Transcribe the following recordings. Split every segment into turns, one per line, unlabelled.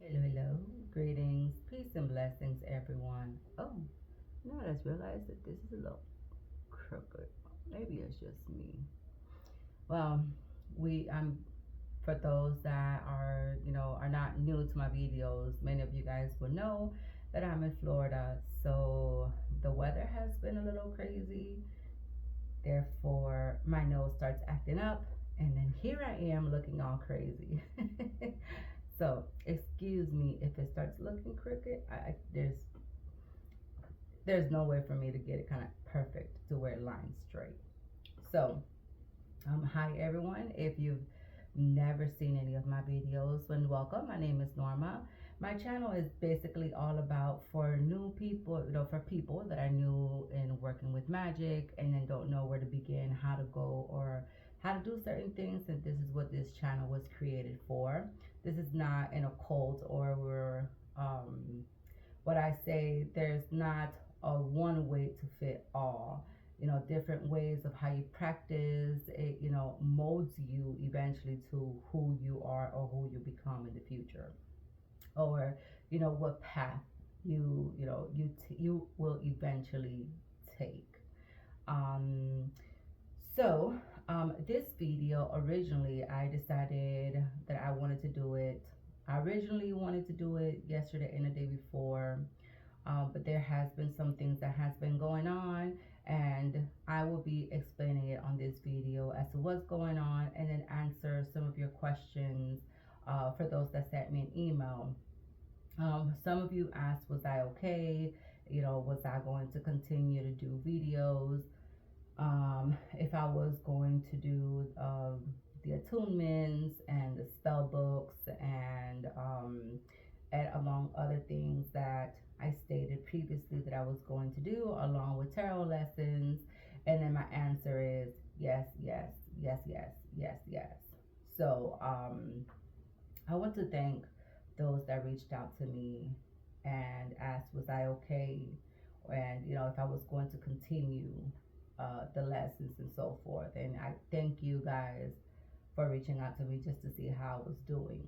Hello, hello. Greetings, peace, and blessings, everyone. Oh, now I just realized that this is a little crooked. Maybe it's just me. Well, I'm for those that are not new to my videos. Many of you guys will know that I'm in Florida, so the weather has been a little crazy. Therefore, my nose starts acting up, and then here I am looking all crazy. So, excuse me if it starts looking crooked. There's no way for me to get it kind of perfect to where it lines straight. So, hi everyone. If you've never seen any of my videos, then welcome. My name is Norma. My channel is basically all about for new people, for people that are new in working with magic and then don't know where to begin, how to go, or how to do certain things. And this is what this channel was created for. This is not an occult or what I say, there's not a one way to fit all. Different ways of how you practice it, molds you eventually to who you are or who you become in the future, or what path you will eventually take. Um, so this video originally I decided that I wanted to do it. I originally wanted to do it yesterday and the day before, but there has been some things that has been going on, and I will be explaining it on this video as to what's going on, and then answer some of your questions for those that sent me an email. Some of you asked, was I okay? Was I going to continue to do videos? If I was going to do the attunements and the spell books and among other things that I stated previously that I was going to do, along with tarot lessons. And then my answer is yes, yes, yes, yes, yes, yes. So I want to thank those that reached out to me and asked, was I okay? And, if I was going to continue the lessons and so forth. And I thank you guys for reaching out to me just to see how I was doing.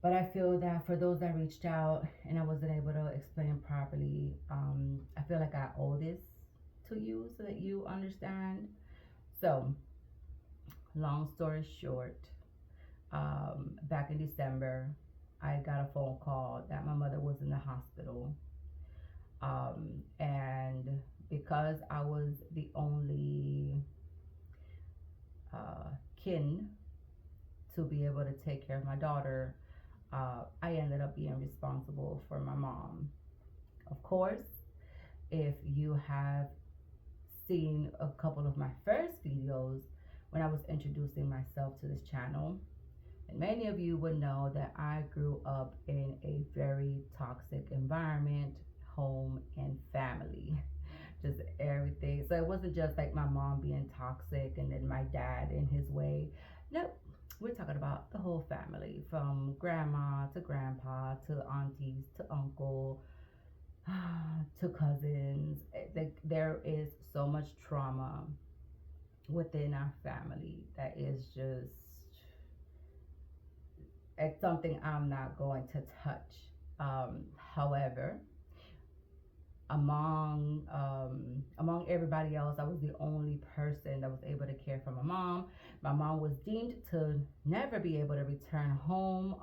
But I feel that for those that reached out and I wasn't able to explain properly, I feel like I owe this to you so that you understand. So, long story short, back in December, I got a phone call that my mother was in the hospital. And because I was the only kin to be able to take care of my daughter, I ended up being responsible for my mom. Of course, if you have seen a couple of my first videos when I was introducing myself to this channel, and many of you would know that I grew up in a very toxic environment, home and family. Just everything. So it wasn't just like my mom being toxic and then my dad in his way. No, we're talking about the whole family, from grandma to grandpa to aunties to uncle to cousins. There is so much trauma within our family that is just, it's something I'm not going to touch. However, among everybody else, I was the only person that was able to care for my mom. My mom was deemed to never be able to return home,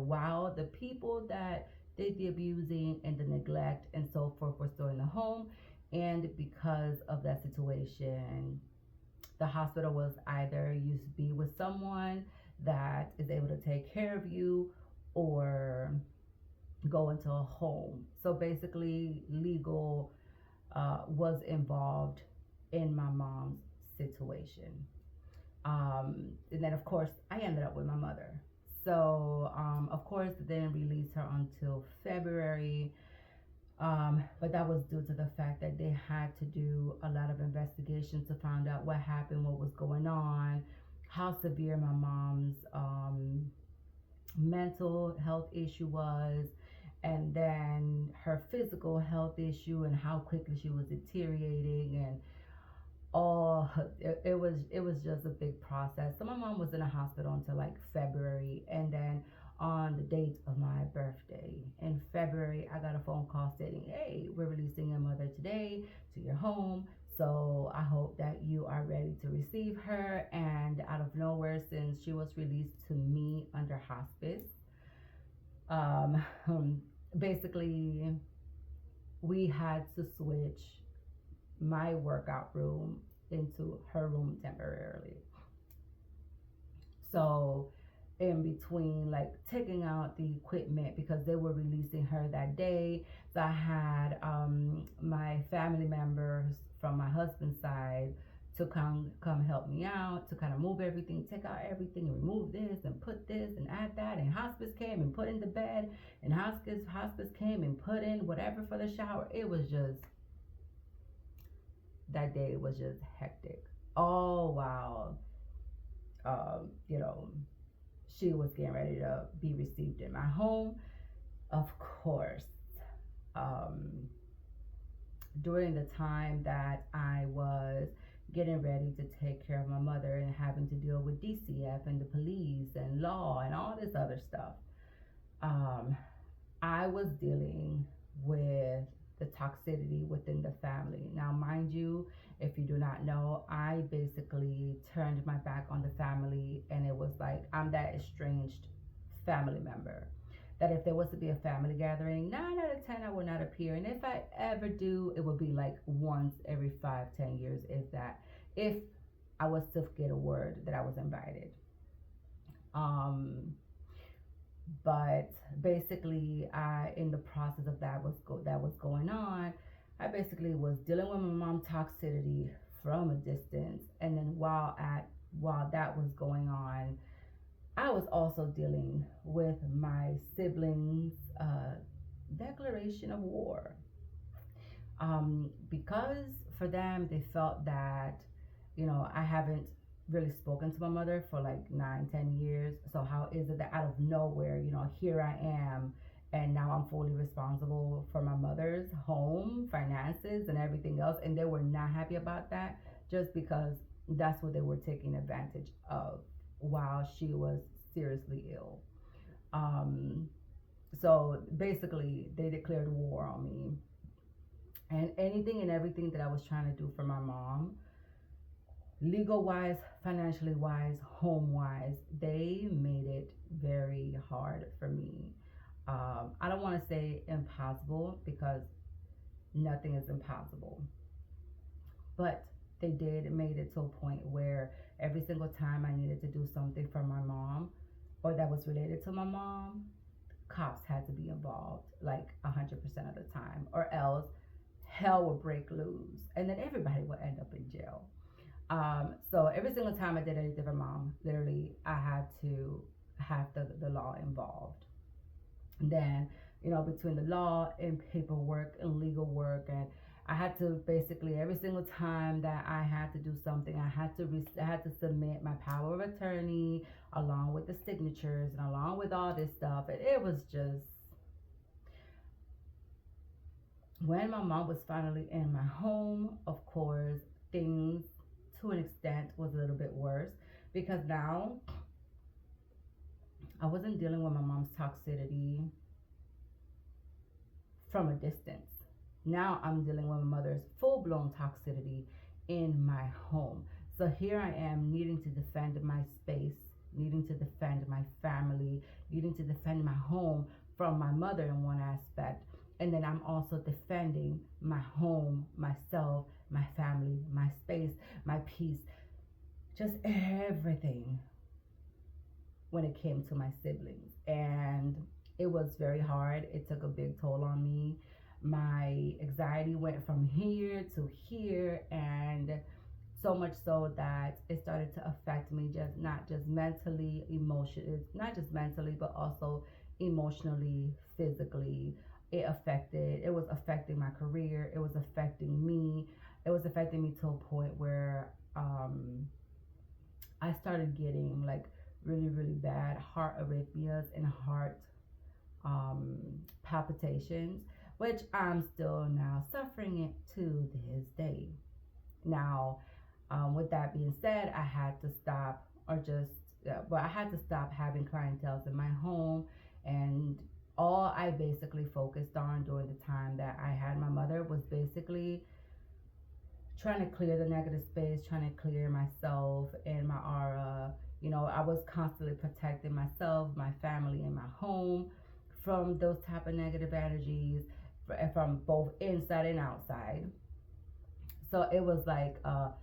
while the people that did the abusing and the neglect and so forth were still in the home. And because of that situation, the hospital was either you be with someone that is able to take care of you, or go into a home. So basically, legal was involved in my mom's situation. And then, of course, I ended up with my mother. So, of course, they didn't release her until February. But that was due to the fact that they had to do a lot of investigations to find out what happened, what was going on, how severe my mom's mental health issue was, and then her physical health issue and how quickly she was deteriorating, and all it was just a big process. So my mom was in a hospital until like February, and then on the date of my birthday. In February, I got a phone call stating, hey, we're releasing your mother today to your home. So I hope that you are ready to receive her. And out of nowhere, since she was released to me under hospice, um, basically, we had to switch my workout room into her room temporarily. So in between like taking out the equipment because they were releasing her that day, so I had my family members from my husband's side to come help me out to kind of move everything, take out everything, and remove this and put this and add that. And hospice came and put in the bed, and hospice came and put in whatever for the shower. It was just, that day was just hectic. Oh wow. You know, she was getting ready to be received in my home. Of course, um, during the time that I was getting ready to take care of my mother and having to deal with DCF and the police and law and all this other stuff, um, I was dealing with the toxicity within the family. Now, mind you, if you do not know, I basically turned my back on the family, and it was like I'm that estranged family member. That if there was to be a family gathering, 9 out of 10 I would not appear, and if I ever do, it would be like once every 5-10 years, if that. If I was to get a word that I was invited. Um, but basically, I in the process of that was going on, I basically was dealing with my mom toxicity from a distance, and then while that was going on, I was also dealing with my siblings' declaration of war, because for them they felt that, I haven't really spoken to my mother for like 9-10 years. So how is it that out of nowhere, here I am, and now I'm fully responsible for my mother's home, finances, and everything else, and they were not happy about that, just because that's what they were taking advantage of while she was seriously ill. Um, so basically, they declared war on me, and anything and everything that I was trying to do for my mom, legal wise, financially wise, home wise, they made it very hard for me. I don't want to say impossible, because nothing is impossible, but they did made it to a point where every single time I needed to do something for my mom or that was related to my mom, cops had to be involved like 100% of the time, or else hell would break loose, and then everybody would end up in jail. So every single time I did anything for mom, literally I had to have the law involved. And then, between the law and paperwork and legal work, and I had to basically every single time that I had to do something, I had to submit my power of attorney along with the signatures and along with all this stuff. And it was just, when my mom was finally in my home, of course, things to an extent was a little bit worse, because now I wasn't dealing with my mom's toxicity from a distance. Now I'm dealing with my mother's full blown toxicity in my home. So here I am needing to defend my space, needing to defend my family, needing to defend my home from my mother in one aspect. And then I'm also defending my home, myself, my family, my space, my peace, just everything when it came to my siblings. And it was very hard. It took a big toll on me. My anxiety went from here to here, and so much so that it started to affect me, just not just mentally, not just mentally, but also emotionally, physically. It was affecting my career. It was affecting me. It was affecting me to a point where I started getting like really, really bad heart arrhythmias and heart palpitations, which I'm still now suffering it to this day. Now, with that being said, I had to stop, or just, but I had to stop having clientele in my home, and all I basically focused on during the time that I had my mother was basically trying to clear the negative space, trying to clear myself and my aura. You know, I was constantly protecting myself, my family, and my home from those type of negative energies from both inside and outside. So it was like a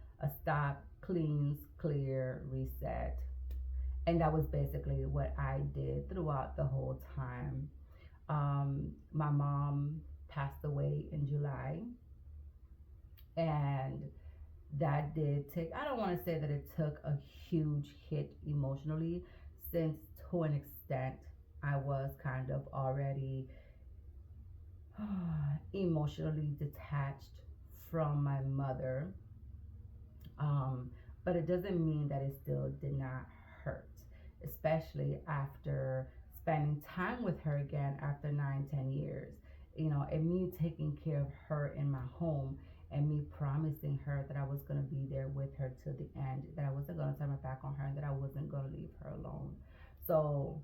stop, cleans, clear, reset. And that was basically what I did throughout the whole time. My mom passed away in July, and that did take, I don't want to say that it took a huge hit emotionally, since to an extent I was kind of already emotionally detached from my mother. Um, but it doesn't mean that it still did not hurt, especially after spending time with her again after 9, 10 years. You know, and me taking care of her in my home, and me promising her that I was going to be there with her to the end, that I wasn't going to turn my back on her, and that I wasn't going to leave her alone. So,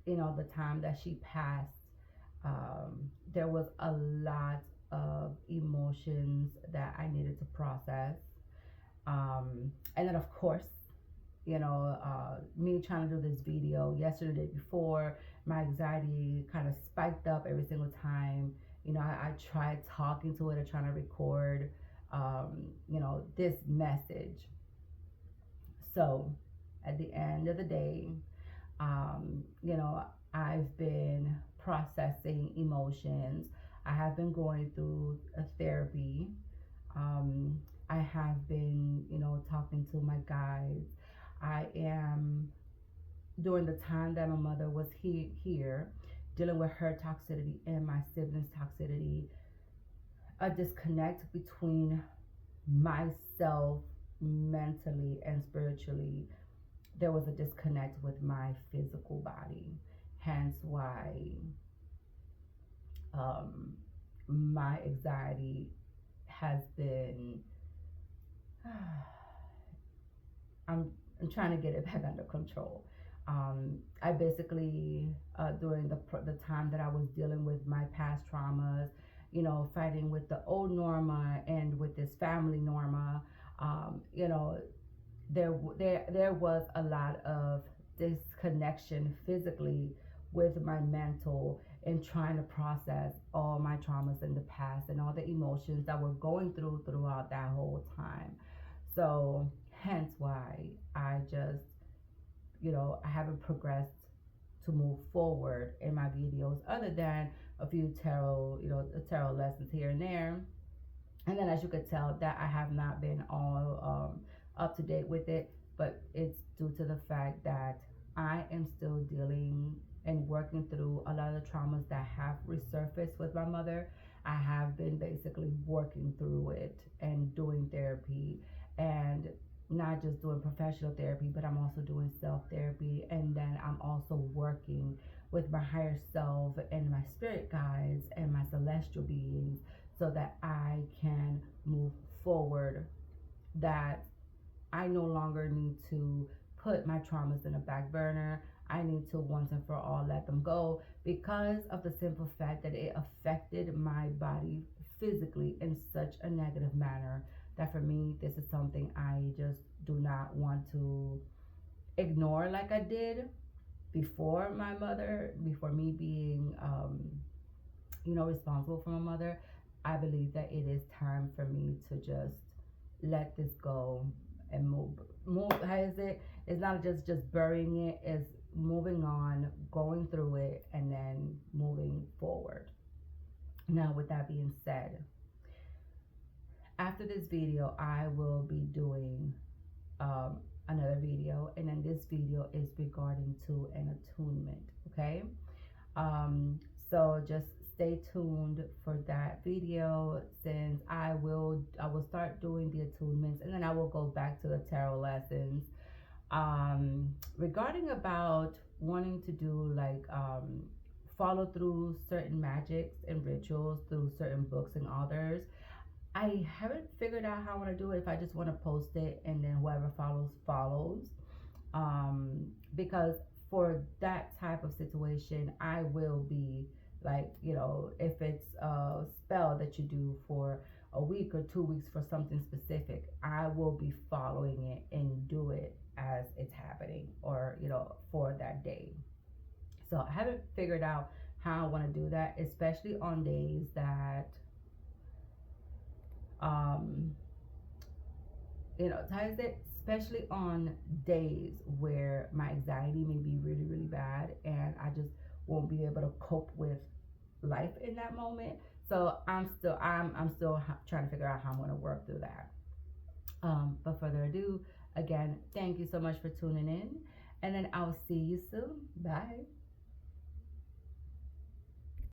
you know, the time that she passed, there was a lot of emotions that I needed to process. And then, of course, you know, me trying to do this video yesterday, the day before, my anxiety kind of spiked up every single time. You know, I tried talking to it or trying to record, you know, this message. So at the end of the day, you know, I've been processing emotions. I have been going through a therapy. Um, I have been, you know, talking to my guides. I am, during the time that my mother was here, dealing with her toxicity and my siblings' toxicity, a disconnect between myself mentally and spiritually. There was a disconnect with my physical body, hence why my anxiety has been I'm trying to get it back under control. I basically, during the time that I was dealing with my past traumas, you know, fighting with the old Norma and with this family Norma, you know, there was a lot of disconnection physically with my mental, and trying to process all my traumas in the past and all the emotions that were going through throughout that whole time. So hence why I just, you know, I haven't progressed to move forward in my videos, other than a few tarot, you know, tarot lessons here and there. And then, as you could tell, that I have not been all up to date with it, but it's due to the fact that I am still dealing and working through a lot of the traumas that have resurfaced with my mother. I have been basically working through it and doing therapy, and not just doing professional therapy, but I'm also doing self therapy. And then I'm also working with my higher self and my spirit guides and my celestial beings, so that I can move forward, that I no longer need to put my traumas in a back burner. I need to once and for all let them go, because of the simple fact that it affected my body physically in such a negative manner, that for me, this is something I just do not want to ignore like I did before my mother, before me being, you know, responsible for my mother. I believe that it is time for me to just let this go and move. How is it? It's not just burying it. It's moving on, going through it, and then moving forward. Now, with that being said, after this video, I will be doing another video, and then this video is regarding to an attunement. Okay, so just stay tuned for that video, since I will start doing the attunements, and then I will go back to the tarot lessons. Regarding about wanting to do like follow through certain magics and rituals through certain books and authors, I haven't figured out how I want to do it. If I just want to post it and then whoever follows follows, Because for that type of situation, I will be like, if it's a spell that you do for a week or 2 weeks for something specific, I will be following it and do it as it's happening, or for that day. So I haven't figured out how I want to do that, especially on days that um ties it, especially on days where my anxiety may be really, really bad and I just won't be able to cope with life in that moment. So I'm still trying to figure out how I'm going to work through that. But further ado, again, thank you so much for tuning in, and then I'll see you soon. Bye.